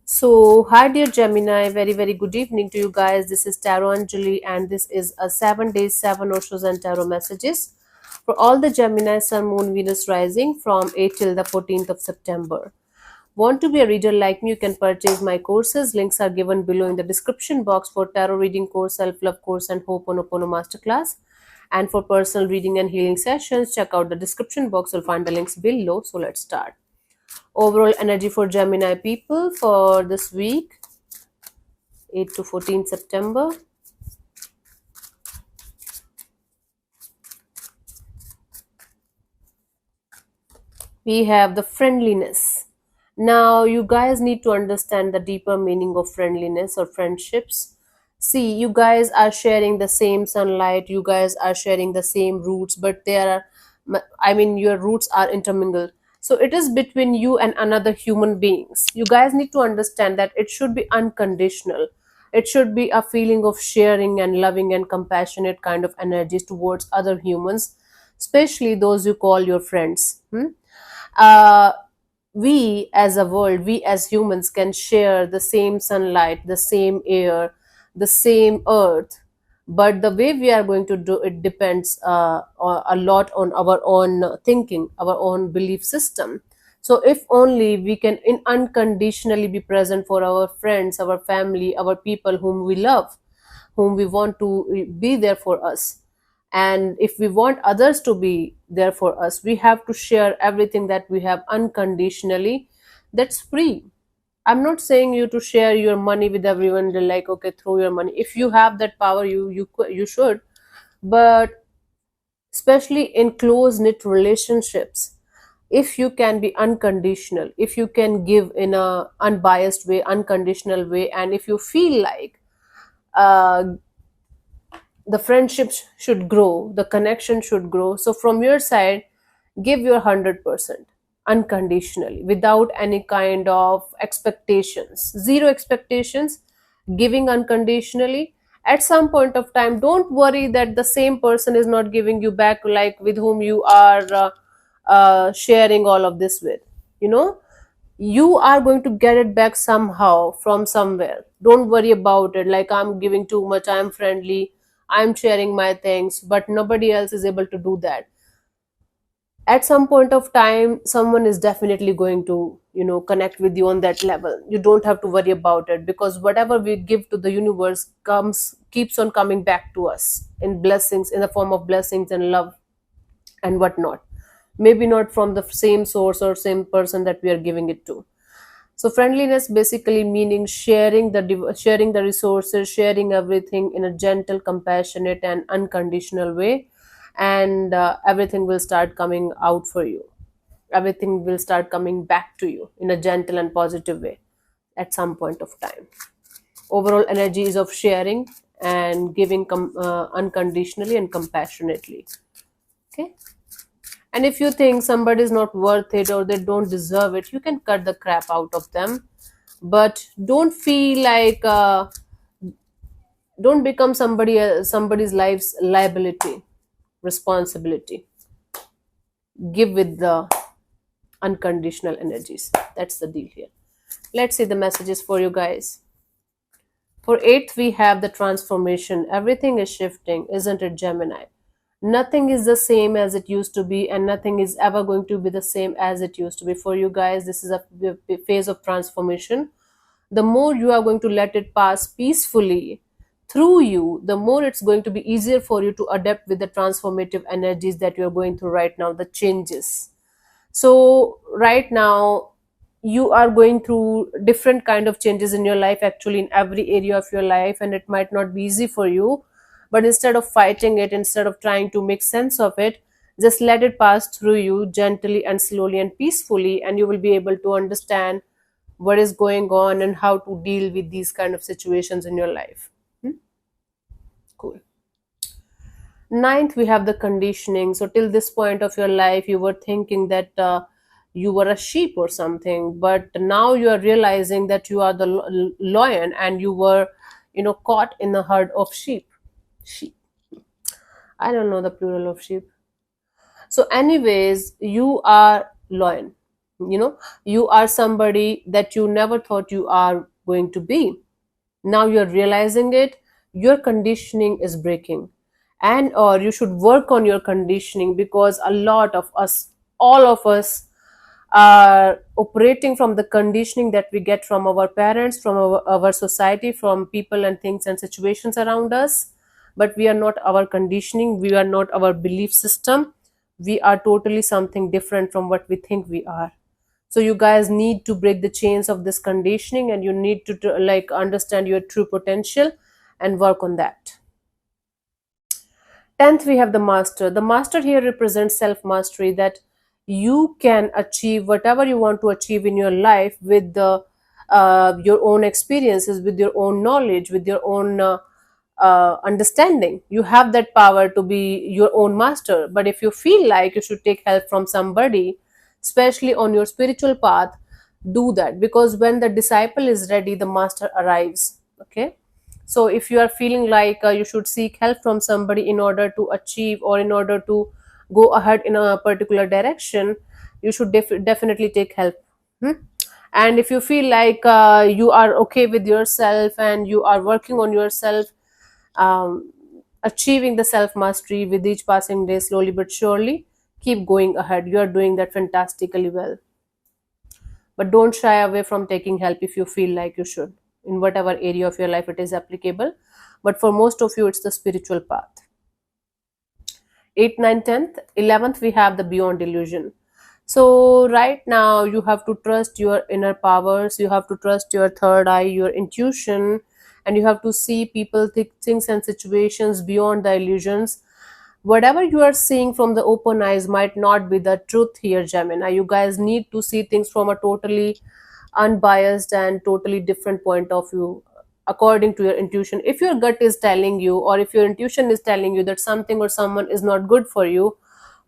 Hi dear Gemini, very good evening to you guys. This is Tarot Anjali, and this is a 7 days, 7 Oshos and Tarot messages for all the Gemini, Sun, Moon, Venus rising from 8 till the 14th of September. Want to be a reader like me? You can purchase my courses. Links are given below in the description box for tarot reading course, self-love course, and Ho'oponopono masterclass. And for personal reading and healing sessions, check out the description box. You'll find the links below. So let's start. Overall energy for Gemini people for this week, 8 to 14 September. We have the friendliness. Now, you guys need to understand the deeper meaning of friendliness or friendships. See, you guys are sharing the same sunlight, you guys are sharing the same roots, but your roots are intermingled. So it is between you and another human beings. You guys need to understand that it should be unconditional. It should be a feeling of sharing and loving and compassionate kind of energies towards other humans, especially those you call your friends. uh, we as a world, we as humans can share the same sunlight, the same air, the same earth, but the way we are going to do it depends a lot on our own thinking, our own belief system. So if only we can unconditionally be present for our friends, our family, our people whom we love, whom we want to be there for us, and if we want others to be there for us, we have to share everything that we have unconditionally. That's free. I'm not saying you to share your money with everyone. They're like, okay, throw your money. If you have that power, you should. But especially in close knit relationships, if you can be unconditional, if you can give in a unbiased way, unconditional way, and if you feel like uh, the friendship should grow, the connection should grow. So from your side, give your 100% unconditionally without any kind of expectations, zero expectations, giving unconditionally. At some point of time, don't worry that the same person is not giving you back, like with whom you are sharing all of this with. You know, you are going to get it back somehow from somewhere. Don't worry about it like I'm giving too much, I'm friendly, I'm sharing my things, but nobody else is able to do that. At some point of time, someone is definitely going to, connect with you on that level. You don't have to worry about it, because whatever we give to the universe keeps on coming back to us in blessings, in the form of blessings and love and whatnot. Maybe not from the same source or same person that we are giving it to. So friendliness basically meaning sharing the resources, sharing everything in a gentle, compassionate, and unconditional way, and everything will start coming out for you. Everything will start coming back to you in a gentle and positive way at some point of time. Overall energy is of sharing and giving unconditionally and compassionately. Okay. And if you think somebody is not worth it or they don't deserve it, you can cut the crap out of them. But don't feel like don't become somebody's life's liability, responsibility. Give with the unconditional energies. That's the deal here. Let's see the messages for you guys. For eighth, we have the transformation. Everything is shifting, isn't it, Gemini? Nothing is the same as it used to be, and nothing is ever going to be the same as it used to be. For you guys, this is a phase of transformation. The more you are going to let it pass peacefully through you, the more it's going to be easier for you to adapt with the transformative energies that you're going through right now, the changes. So right now you are going through different kind of changes in your life, actually in every area of your life, and it might not be easy for you. But instead of fighting it, instead of trying to make sense of it, just let it pass through you gently and slowly and peacefully, and you will be able to understand what is going on and how to deal with these kind of situations in your life. Hmm? Cool. Ninth, we have the conditioning. So till this point of your life, you were thinking that you were a sheep or something, but now you are realizing that you are the lion, and you were, caught in a herd of sheep. Sheep. I don't know the plural of sheep. So anyways, you are lion. You are somebody that you never thought you are going to be. Now you're realizing it. Your conditioning is breaking, and or you should work on your conditioning, because a lot of us, all of us, are operating from the conditioning that we get from our parents, from our society, from people and things and situations around us. But we are not our conditioning, we are not our belief system. We are totally something different from what we think we are. So you guys need to break the chains of this conditioning, and you need to like understand your true potential and work on that. 10th, we have the master. The master here represents self mastery, that you can achieve whatever you want to achieve in your life with the your own experiences, with your own knowledge, with your own understanding. You have that power to be your own master. But if you feel like you should take help from somebody, especially on your spiritual path, do that, because when the disciple is ready, the master arrives. Okay, so if you are feeling like you should seek help from somebody in order to achieve, or in order to go ahead in a particular direction, you should definitely take help. Hmm? And if you feel like you are okay with yourself and you are working on yourself, um, achieving the self mastery with each passing day, slowly but surely, keep going ahead. You are doing that fantastically well. But don't shy away from taking help if you feel like you should, in whatever area of your life it is applicable. But for most of you, it's the spiritual path. 8th, 9th, 10th, 11th, we have the beyond illusion. So right now you have to trust your inner powers, you have to trust your third eye, your intuition, and you have to see people, things and situations beyond the illusions. Whatever you are seeing from the open eyes might not be the truth here, Gemini. You guys need to see things from a totally unbiased and totally different point of view, according to your intuition. If your gut is telling you, or if your intuition is telling you that something or someone is not good for you,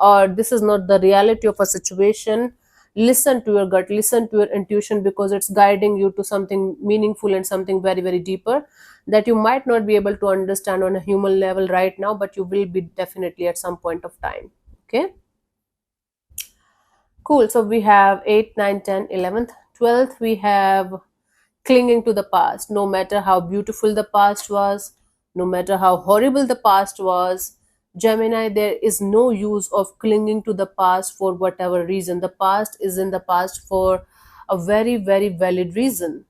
or this is not the reality of a situation, listen to your gut, listen to your intuition, because it's guiding you to something meaningful and something very, very deeper, that you might not be able to understand on a human level right now, but you will be definitely at some point of time. Okay, cool. So we have 8, 9, 10, 11th, 12th, we have clinging to the past. No matter how beautiful the past was, no matter how horrible the past was, Gemini, there is no use of clinging to the past for whatever reason. The past is in the past for a very, very valid reason.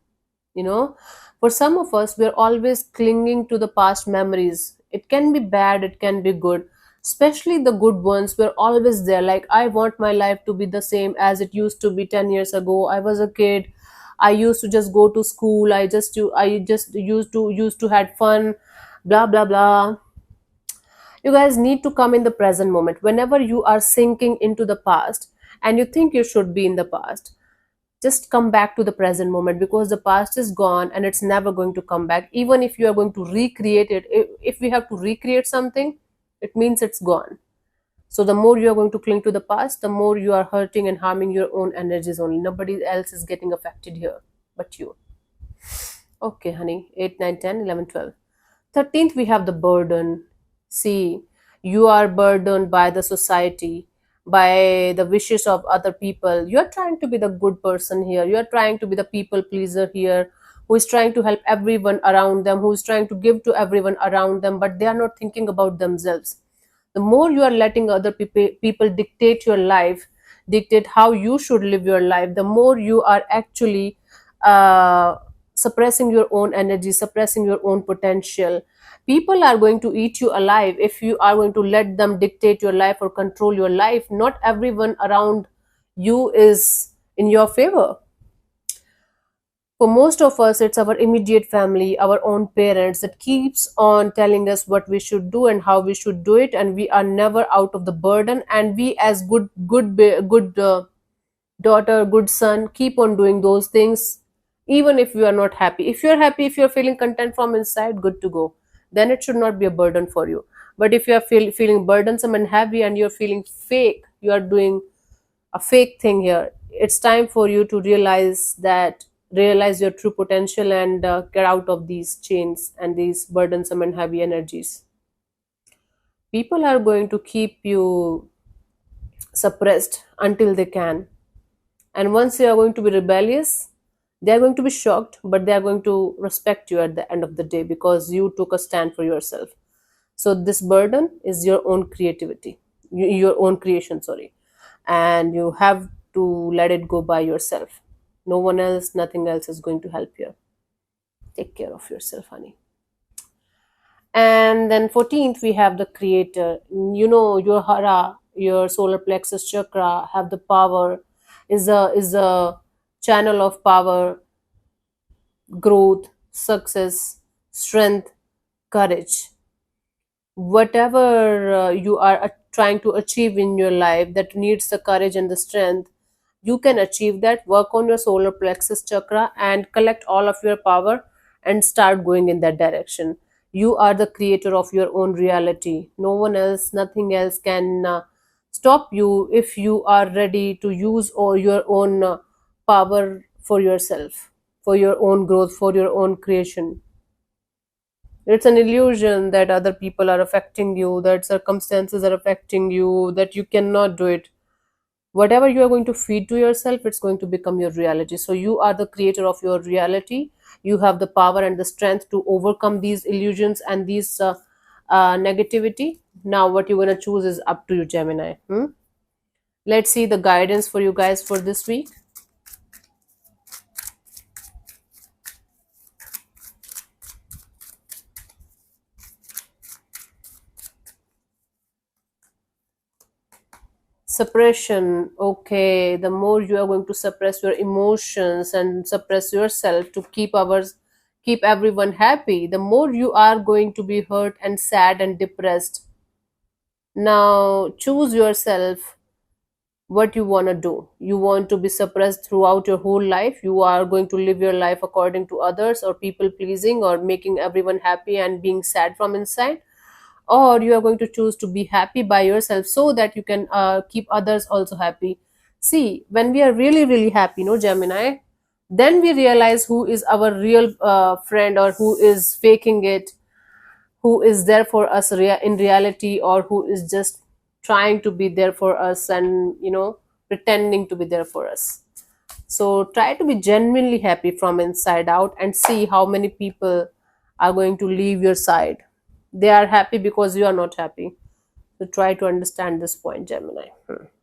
You know, for some of us, we're always clinging to the past memories. It can be bad, it can be good. Especially the good ones, we're always there. Like, I want my life to be the same as it used to be 10 years ago. I was a kid, I used to just go to school, I just used to had fun, blah blah blah. You guys need to come in the present moment. Whenever you are sinking into the past and you think you should be in the past, just come back to the present moment, because the past is gone and it's never going to come back. Even if you are going to recreate it, if we have to recreate something, it means it's gone. So the more you are going to cling to the past, the more you are hurting and harming your own energies only. Nobody else is getting affected here but you. Okay, honey. 8, 9, 10, 11, 12. 13th, we have the burden. See, you are burdened by the society, by the wishes of other people. You are trying to be the good person here. You are trying to be the people pleaser here, who is trying to help everyone around them, who is trying to give to everyone around them, but they are not thinking about themselves. The more you are letting other people dictate your life, dictate how you should live your life, the more you are actually uh, suppressing your own energy, suppressing your own potential. People are going to eat you alive if you are going to let them dictate your life or control your life. Not everyone around you is in your favor. For most of us, it's our immediate family, our own parents, that keeps on telling us what we should do and how we should do it, and we are never out of the burden. And we, as good daughter, good son, keep on doing those things, even if you are not happy. If you are happy, if you are feeling content from inside, good to go. Then it should not be a burden for you. But if you are feeling burdensome and heavy, and you're feeling fake, you are doing a fake thing here. It's time for you to realize your true potential, and get out of these chains and these burdensome and heavy energies. People are going to keep you suppressed until they can, And once you are going to be rebellious, they are going to be shocked, but they are going to respect you at the end of the day because you took a stand for yourself. So this burden is your own creativity, your own creation, sorry, and you have to let it go by yourself. No one else, nothing else is going to help you. Take care of yourself, honey. And then 14th, we have the creator. Your hara, your solar plexus chakra have the power, is a channel of power, growth, success, strength, courage. Whatever you are trying to achieve in your life that needs the courage and the strength, you can achieve that. Work on your solar plexus chakra and collect all of your power and start going in that direction. You are the creator of your own reality. No one else, nothing else can stop you if you are ready to use all your own power for yourself, for your own growth, for your own creation. It's an illusion that other people are affecting you, that circumstances are affecting you, that you cannot do it. Whatever you are going to feed to yourself, it's going to become your reality. So you are the creator of your reality. You have the power and the strength to overcome these illusions and these negativity. Now what you're going to choose is up to you, Gemini. Let's see the guidance for you guys for this week. Suppression. Okay, the more you are going to suppress your emotions and suppress yourself to keep everyone happy, the more you are going to be hurt and sad and depressed. Now choose yourself what you want to do. You want to be suppressed throughout your whole life? You are going to live your life according to others, or people pleasing, or making everyone happy and being sad from inside? Or you are going to choose to be happy by yourself so that you can keep others also happy? See, when we are really really happy, no, Gemini, then we realize who is our real friend or who is faking it, who is there for us in reality, or who is just trying to be there for us and pretending to be there for us. So try to be genuinely happy from inside out and see how many people are going to leave your side. They are happy because you are not happy. So try to understand this point, Gemini.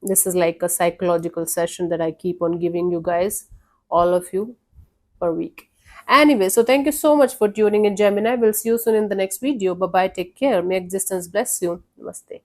This is like a psychological session that I keep on giving you guys, all of you, per week. Anyway, so thank you so much for tuning in, Gemini. We'll see you soon in the next video. Bye bye. Take care. May existence bless you. Namaste.